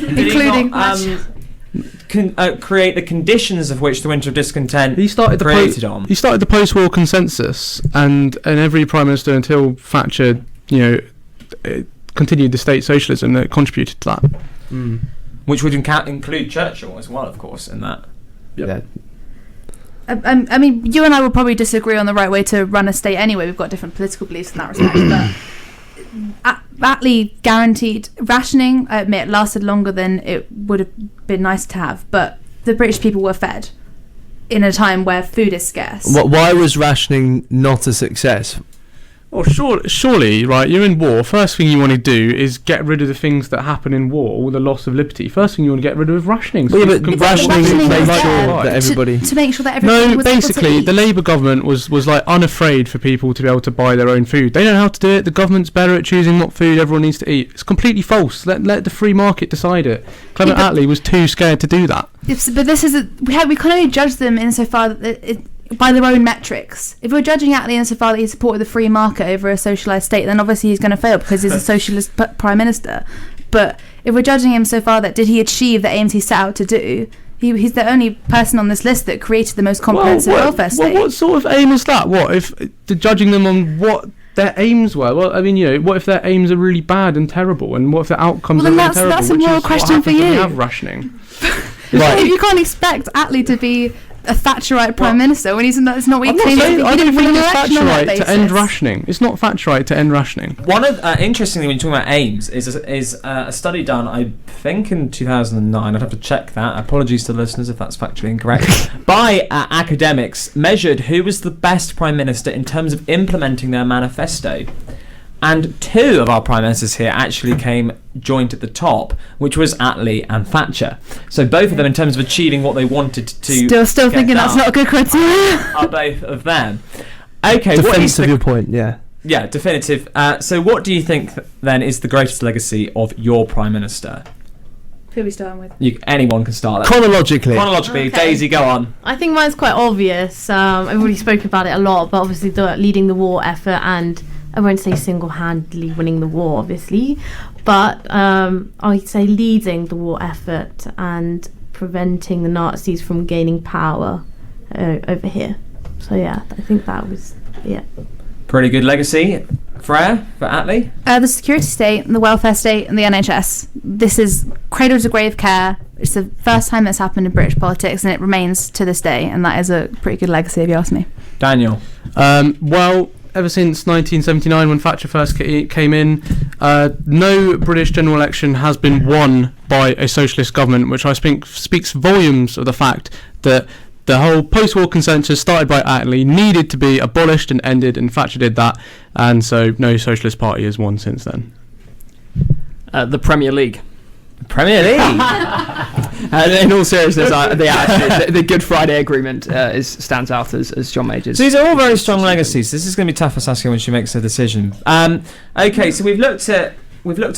Including create the conditions of which the winter of discontent He started the post-war consensus, and every prime minister until Thatcher, continued the state socialism that contributed to that. Which would include Churchill as well, of course, in that. Yep. Yeah. I mean, you and I will probably disagree on the right way to run a state anyway. We've got different political beliefs in that respect. But Attlee guaranteed rationing. I admit, lasted longer than it would have been nice to have. But the British people were fed in a time where food is scarce. Why was rationing not a success? Well, surely, right, you're in war. First thing you want to do is get rid of the things that happen in war, all the loss of liberty. First thing you want to get rid of is rationing. Well, yeah, but rationing was made there sure that everybody... to make sure that everybody No, was able to basically, eat. the Labour government was like unafraid for people to be able to buy their own food. They know how to do it. The government's better at choosing what food everyone needs to eat. It's completely false. Let the free market decide it. Clement Attlee was too scared to do that. But this is we can only judge them insofar that by their own metrics. If we're judging Attlee insofar that he supported the free market over a socialised state, then obviously he's going to fail because he's a socialist prime minister. But if we're judging him so far that did he achieve the aims he set out to do, he's the only person on this list that created the most comprehensive welfare state. What sort of aim is that? What if judging them on what their aims were? Well, I mean, what if their aims are really bad and terrible, and what if their outcomes are really terrible? That's a moral question for you. When we have rationing. If you can't expect Attlee to be a Thatcherite prime minister when that's not what he claims to be. I don't think it's Thatcherite to end rationing. It's not Thatcherite to end rationing. One of interestingly, when you're talking about aims, is a study done, I think, in 2009. I'd have to check that. Apologies to the listeners if that's factually incorrect. By academics, measured who was the best prime minister in terms of implementing their manifesto. And two of our prime ministers here actually came joint at the top, which was Attlee and Thatcher. So both of them, in terms of achieving what they wanted to still thinking that's not a good criteria, are both of them. Okay, defense of your point, yeah. Yeah, definitive. So what do you think then is the greatest legacy of your prime minister? Who are we starting with? Anyone can start that. Chronologically, Okay. Daisy, go on. I think mine's quite obvious. I've already spoken about it a lot, but obviously leading the war effort, and I won't say single-handedly winning the war, obviously, but I'd say leading the war effort and preventing the Nazis from gaining power over here. So yeah, I think that was Pretty good legacy. Freya, for Attlee? The security state, the welfare state, and the NHS. This is cradle to grave care. It's the first time that's happened in British politics, and it remains to this day, and that is a pretty good legacy, if you ask me. Daniel? Well, ever since 1979, when Thatcher first came in, no British general election has been won by a socialist government, which I think speaks volumes of the fact that the whole post-war consensus started by Attlee needed to be abolished and ended, and Thatcher did that, and so no socialist party has won since then. The Premier League. Premier League? In all seriousness, the Good Friday Agreement stands out as John Major's. So these are all very strong legacies. This is going to be tough for Saskia when she makes her decision. Okay, so we've looked at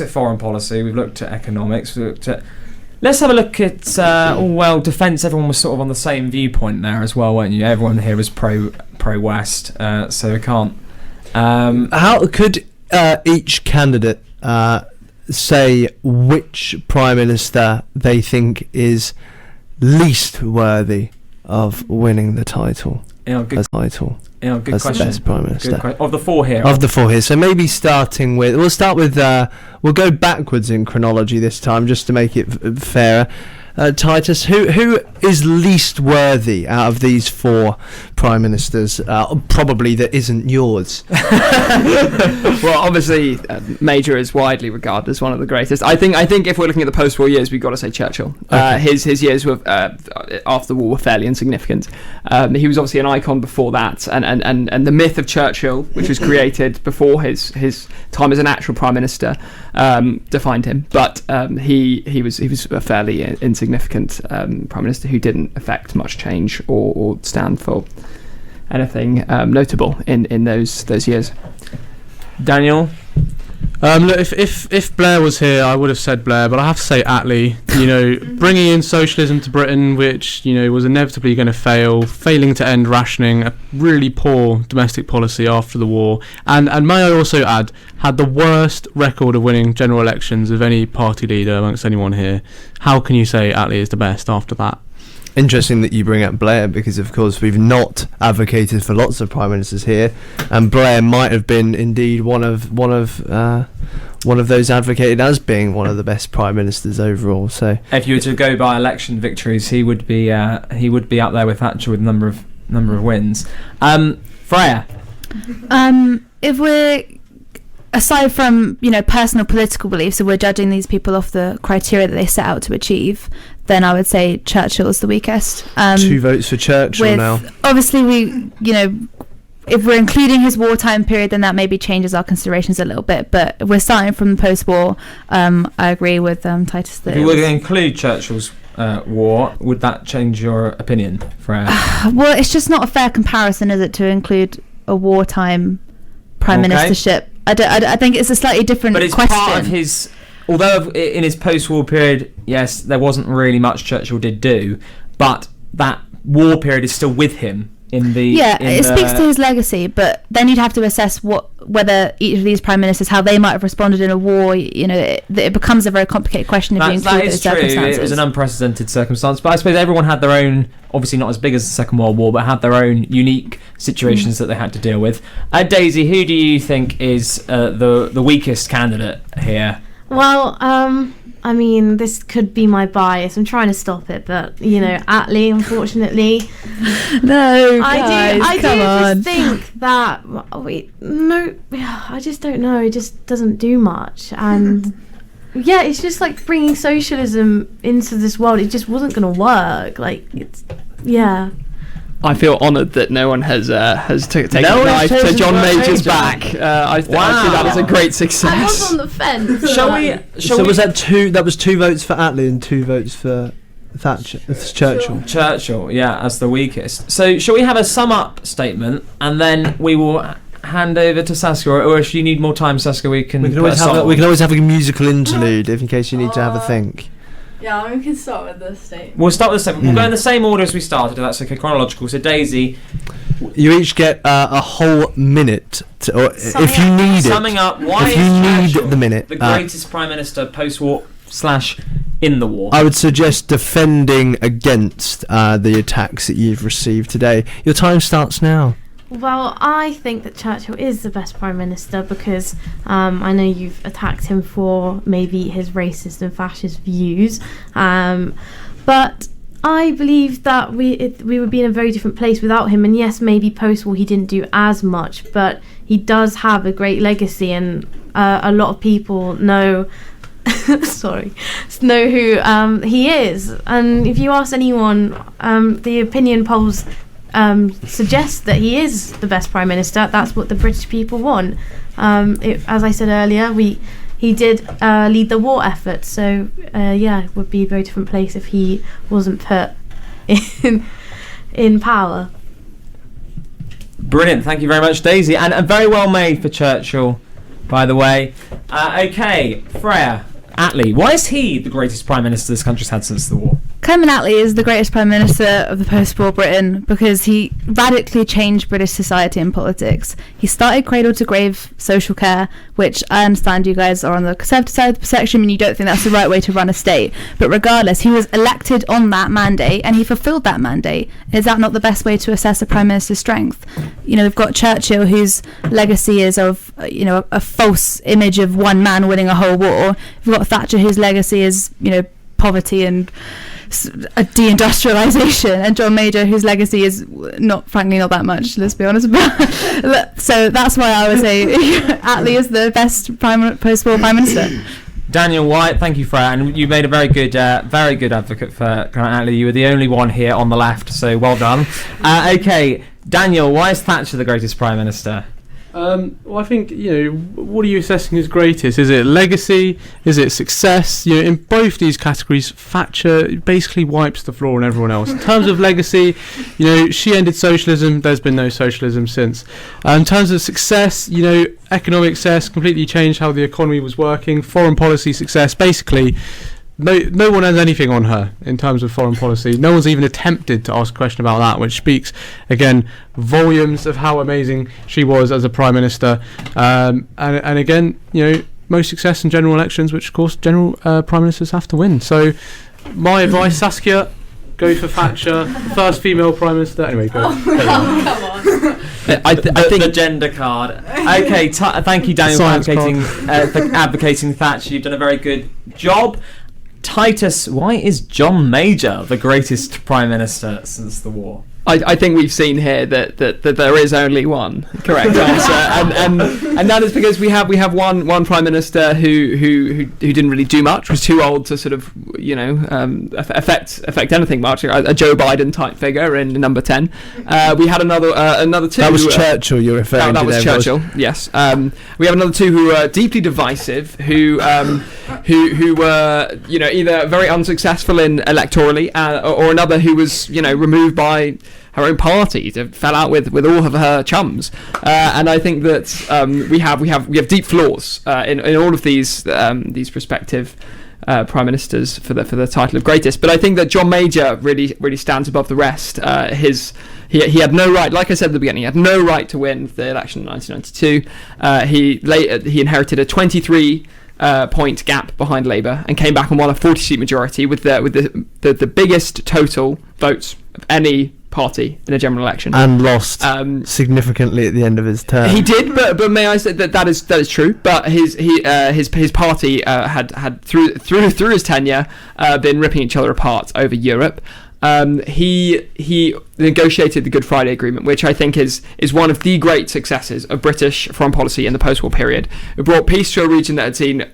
foreign policy, we've looked at economics, let's have a look at defence. Everyone was sort of on the same viewpoint there as well, weren't you? Everyone here was pro-West, so we can't. How could each candidate say which prime minister they think is least worthy of winning the title? Good as question. The best prime minister of the four here. So maybe starting with, we'll go backwards in chronology this time just to make it fairer. Titus, who is least worthy out of these four prime ministers? Probably that isn't yours. Well, obviously, Major is widely regarded as one of the greatest. I think if we're looking at the post-war years, we've got to say Churchill. Okay. His years were after the war were fairly insignificant. He was obviously an icon before that, and the myth of Churchill, which was created before his time as an actual prime minister, defined him. But he was a fairly insignificant prime minister who didn't affect much change or stand for anything notable in those years. Daniel? Look, if Blair was here, I would have said Blair, but I have to say Attlee. Bringing in socialism to Britain, which was inevitably going to fail, failing to end rationing, a really poor domestic policy after the war, and may I also add, had the worst record of winning general elections of any party leader amongst anyone here. How can you say Attlee is the best after that? Interesting that you bring up Blair, because of course we've not advocated for lots of prime ministers here, and Blair might have been indeed one of those advocated as being one of the best prime ministers overall. So if you were to go by election victories, he would be up there with Thatcher with a number of wins. Freya? If we're aside from personal political beliefs, so we're judging these people off the criteria that they set out to achieve, then I would say Churchill is the weakest. 2 votes for Churchill now. Obviously, if we're including his wartime period, then that maybe changes our considerations a little bit. But if we're starting from the post-war, I agree with Titus. That if we were going to include Churchill's war, would that change your opinion, Freya? Well, it's just not a fair comparison, is it, to include a wartime prime ministership? I think it's a slightly different but it's question. Part of his. Although in his post-war period, yes, there wasn't really much Churchill did do, but that war period is still with him in the. It speaks to his legacy, but then you'd have to assess whether each of these prime ministers, how they might have responded in a war. It becomes a very complicated question if you include those circumstances. True. It was an unprecedented circumstance, but I suppose everyone had their own, obviously not as big as the Second World War, but had their own unique situations that they had to deal with. Daisy, who do you think is the weakest candidate here? Well, I mean, this could be my bias. I'm trying to stop it, but Attlee, unfortunately. No, I come on. just think that I just don't know. It just doesn't do much, and it's just like bringing socialism into this world. It just wasn't going to work. I feel honoured that no one has taken a knife to John Major's back. I think that is a great success. I was on the fence. Shall we? Was that two? That was 2 votes for Attlee and 2 votes for Thatcher. Churchill. Churchill, as the weakest. So shall we have a sum up statement, and then we will hand over to Saskia, or if you need more time, Saskia, we can always have a musical interlude in case you need to have a think. Yeah, we can start with the statement. We'll start with the statement. We'll go in the same order as we started, if that's okay, chronological. So Daisy, you each get a whole minute, if you need it. Summing up, why if is you Churchill need the minute, the greatest prime minister post-war / in the war? I would suggest defending against the attacks that you've received today. Your time starts now. Well, I think that Churchill is the best prime minister because I know you've attacked him for maybe his racist and fascist views, but I believe that we would be in a very different place without him. And yes, maybe post-war he didn't do as much, but he does have a great legacy, and a lot of people know know who he is. And if you ask anyone, the opinion polls suggest that he is the best prime minister. That's what the British people want. As I said earlier, he did lead the war effort, so it would be a very different place if he wasn't put in power. Brilliant, thank you very much, Daisy, and very well made for Churchill, by the way. Okay, Freya, Attlee, why is he the greatest prime minister this country's had since the war? Clement Attlee is the greatest prime minister of the post-war Britain because he radically changed British society and politics. He started cradle-to-grave social care, which I understand you guys are on the conservative side of the spectrum and you don't think that's the right way to run a state. But regardless, he was elected on that mandate and he fulfilled that mandate. Is that not the best way to assess a prime minister's strength? We've got Churchill, whose legacy is of a false image of one man winning a whole war. We've got Thatcher, whose legacy is poverty and a deindustrialization, and John Major, whose legacy is frankly not that much, let's be honest about. So that's why I would say Attlee is the best post-war Prime Minister. Daniel White, thank you for that, and you made a very good advocate for Attlee. You were the only one here on the left, so well done. Okay, Daniel, why is Thatcher the greatest Prime Minister? Well, I think, what are you assessing as greatest? Is it legacy? Is it success? In both these categories, Thatcher basically wipes the floor on everyone else. In terms of legacy, she ended socialism. There's been no socialism since. In terms of success, economic success, completely changed how the economy was working. Foreign policy success, basically. No one has anything on her in terms of foreign policy. No one's even attempted to ask a question about that, which speaks, again, volumes of how amazing she was as a Prime Minister. And again, most success in general elections, which, of course, Prime Ministers have to win. So my advice, Saskia, go for Thatcher, first female Prime Minister. Anyway, go. I think the gender card. Okay, thank you, Daniel, for advocating Thatcher. You've done a very good job. Titus, why is John Major the greatest Prime Minister since the war? I think we've seen here that there is only one correct answer, and that is because we have one Prime Minister who didn't really do much, was too old to sort of affect anything much, a Joe Biden type figure in number 10. We had another two. That was Churchill you're referring to. That was Churchill. Yes. We have another two who were deeply divisive, who were either very unsuccessful in electorally, or another who was removed by her own party, fell out with all of her chums, and I think that we have deep flaws in all of these prospective prime ministers for the title of greatest. But I think that John Major really stands above the rest. He had no right, like I said at the beginning, he had no right to win the election in 1992. He inherited a 23 point gap behind Labour and came back and won a 40-seat majority with the biggest total votes of any party in a general election, and lost significantly at the end of his term. He did, but may I say that is true. But his party had through his tenure been ripping each other apart over Europe. He negotiated the Good Friday Agreement, which I think is one of the great successes of British foreign policy in the post-war period. It brought peace to a region that had seen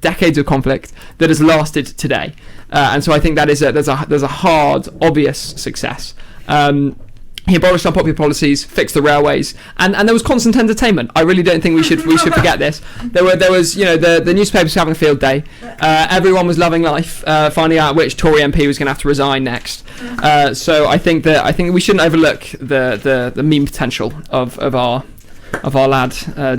decades of conflict that has lasted today, and so I think that there's a hard, obvious success. He abolished unpopular policies, fixed the railways, and there was constant entertainment. I really don't think we should forget this. There was the newspapers were having a field day. Everyone was loving life, finding out which Tory MP was going to have to resign next. So I think we shouldn't overlook the meme potential of our lad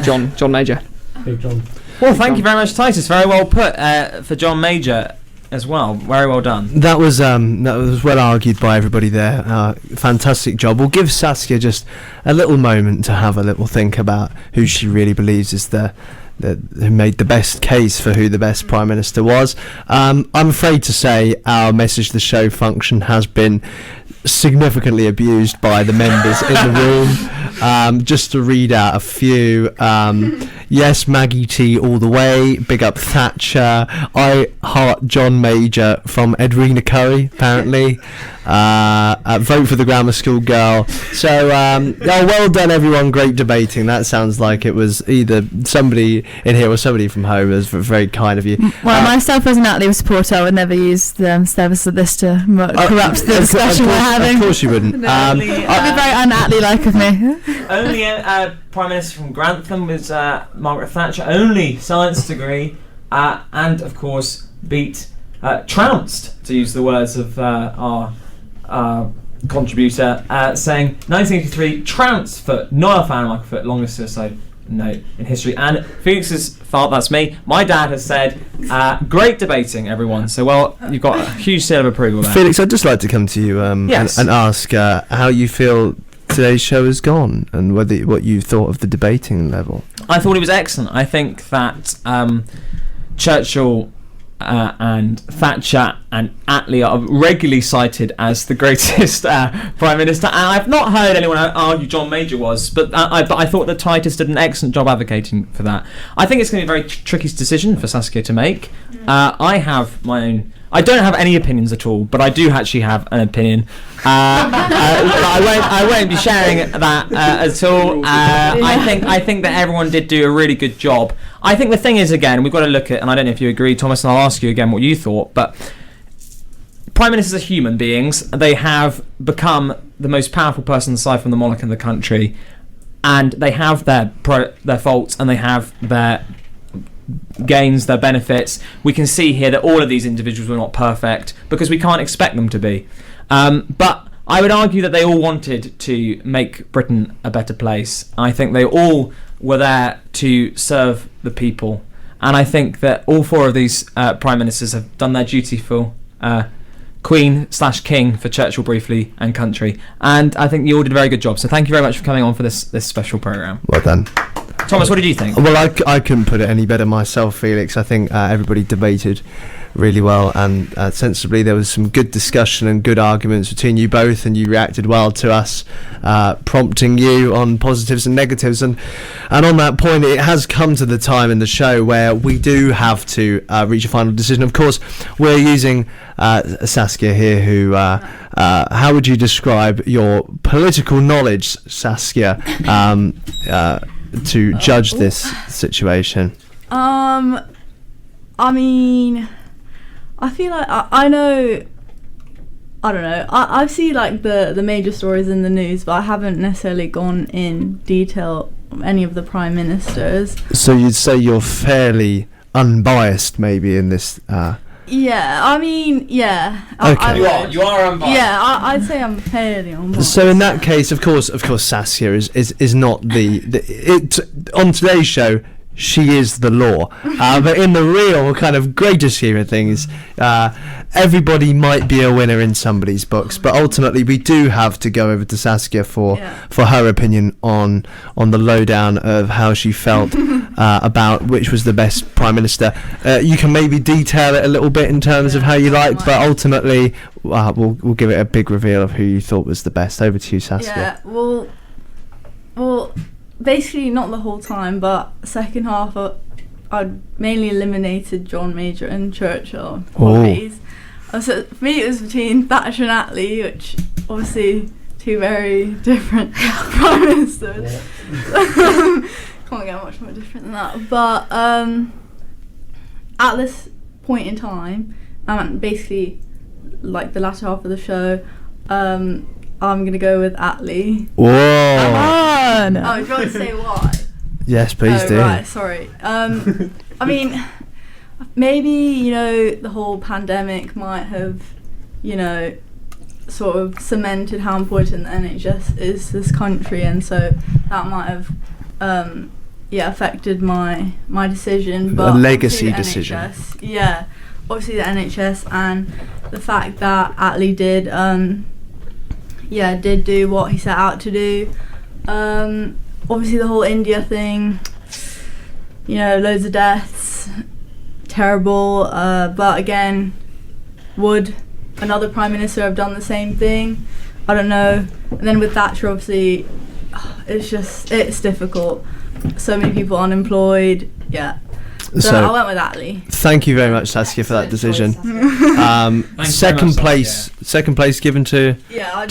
John Major. Big John. Well, thank you very much, Titus. Very well put for John Major as well. Very well done. That was well argued by everybody there. Fantastic job. We'll give Saskia just a little moment to have a little think about who she really believes is who made the best case for who the best Prime Minister was. I'm afraid to say our Message the Show function has been significantly abused by the members in the room. Just to read out a few. Yes, Maggie T all the way. Big up Thatcher. I heart John Major from Edwina Curry, apparently. Vote for the grammar school girl. So, well done, everyone. Great debating. That sounds like it was either somebody in here or somebody from home. It was very kind of you. Well, myself as an Attlee supporter, I would never use the service of this to corrupt the discussion we're having. Of course you wouldn't. That'd be very un-Attlee-like of me. Only Prime Minister from Grantham was Margaret Thatcher. Only science degree, and of course trounced, to use the words of our contributor, saying 1983 trounced foot, not a fan like a foot, longest suicide note in history. And Felix's fault, that's me. My dad has said, great debating, everyone. So, well, you've got a huge seal of approval there. Felix, I'd just like to come to you yes. and ask how you feel today's show has gone and what you thought of the debating level. I thought it was excellent. I think that Churchill and Thatcher and Attlee are regularly cited as the greatest Prime Minister, and I've not heard anyone argue John Major was, but I thought that Titus did an excellent job advocating for that. I think it's going to be a very tricky decision for Saskia to make. I have my own I don't have any opinions at all, but I do actually have an opinion. I won't be sharing that at all. I think that everyone did do a really good job. I think the thing is, again, we've got to look at, and I don't know if you agree, Thomas, and I'll ask you again what you thought, but prime ministers are human beings. They have become the most powerful person aside from the monarch in the country, and they have their faults and they have their gains, their benefits. We can see here that all of these individuals were not perfect because we can't expect them to be. But I would argue that they all wanted to make Britain a better place. I think they all were there to serve the people. And I think that all four of these prime ministers have done their duty for Queen/King, for Churchill briefly, and country. And I think you all did a very good job. So thank you very much for coming on for this special programme. Well done. Thomas, what did you think? Well, I couldn't put it any better myself, Felix. I think everybody debated really well and sensibly. There was some good discussion and good arguments between you both, and you reacted well to us, prompting you on positives and negatives. And on that point, it has come to the time in the show where we do have to reach a final decision. Of course, we're using Saskia here, who... how would you describe your political knowledge, Saskia, to judge this situation? I mean, I feel like I know. I don't know. I've seen like the major stories in the news, but I haven't necessarily gone in detail on any of the prime ministers. So you'd say you're fairly unbiased, maybe, in this. Yeah, I mean, yeah. Okay. You are unbiased. Yeah, I'd say I'm fairly unbiased. So in that case, of course, Saskia is not on today's show. She is the law, but in the real kind of greater scheme of things, everybody might be a winner in somebody's books. But ultimately, we do have to go over to Saskia for her opinion on the lowdown of how she felt about which was the best prime minister. You can maybe detail it a little bit in terms of how you liked, but ultimately, we'll give it a big reveal of who you thought was the best. Over to you, Saskia. Yeah. Well. Basically, not the whole time, but second half, I mainly eliminated John Major and Churchill. Always. So for me, it was between Thatcher and Attlee, which obviously two very different prime ministers. Can't get much more different than that. But at this point in time, and basically like the latter half of the show, I'm going to go with Attlee. Whoa! Come on! Oh, do you want to say why? Yes, please do. Right, sorry. I mean, maybe, the whole pandemic might have, sort of cemented how important the NHS is to this country, and so that might have, affected my decision. But a legacy decision. NHS, yeah, obviously the NHS and the fact that Attlee did do what he set out to do. Obviously the whole India thing, loads of deaths, terrible, but again, would another prime minister have done the same thing? I don't know. And then with Thatcher, obviously, it's difficult. So many people unemployed, yeah. So I went with Attlee. Thank you very much, Saskia, for that decision. Second place given to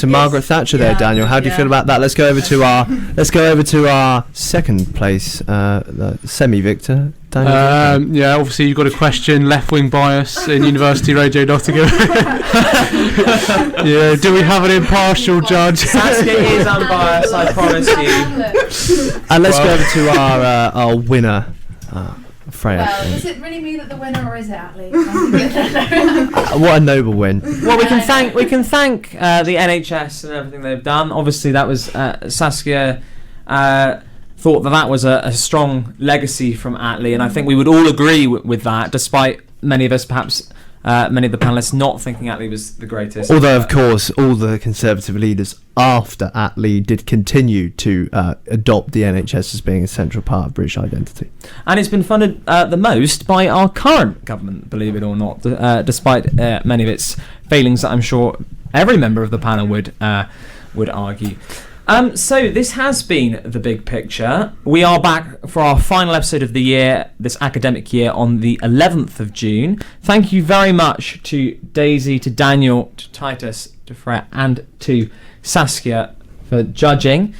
Margaret Thatcher there, Daniel. How do you feel about that? Let's go over to our second place semi-victor. Yeah, obviously you've got to question left-wing bias in University Radio Nottingham. Yeah, do we have an impartial judge? Saskia is unbiased, I promise you. And let's go over to our winner. Freya. Well, does it really mean that the winner, or is it Attlee? What a noble win! Well, we can thank the NHS and everything they've done. Obviously, that was Saskia thought that was a strong legacy from Attlee, and I think we would all agree with that, despite many of us, perhaps many of the panellists, not thinking Attlee was the greatest. Although, of course, all the Conservative leaders after Attlee did continue to adopt the NHS as being a central part of British identity. And it's been funded the most by our current government, believe it or not, despite many of its failings that I'm sure every member of the panel would argue. So this has been The Big Picture. We are back for our final episode of the year, this academic year, on the 11th of June. Thank you very much to Daisy, to Daniel, to Titus, to Freya, and to Saskia for judging.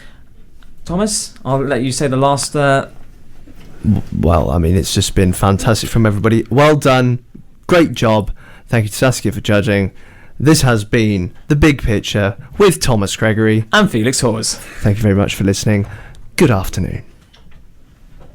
Thomas, I'll let you say the last... Well, I mean, it's just been fantastic from everybody. Well done. Great job. Thank you to Saskia for judging. This has been The Big Picture with Thomas Gregory and Felix Hawes. Thank you very much for listening. Good afternoon.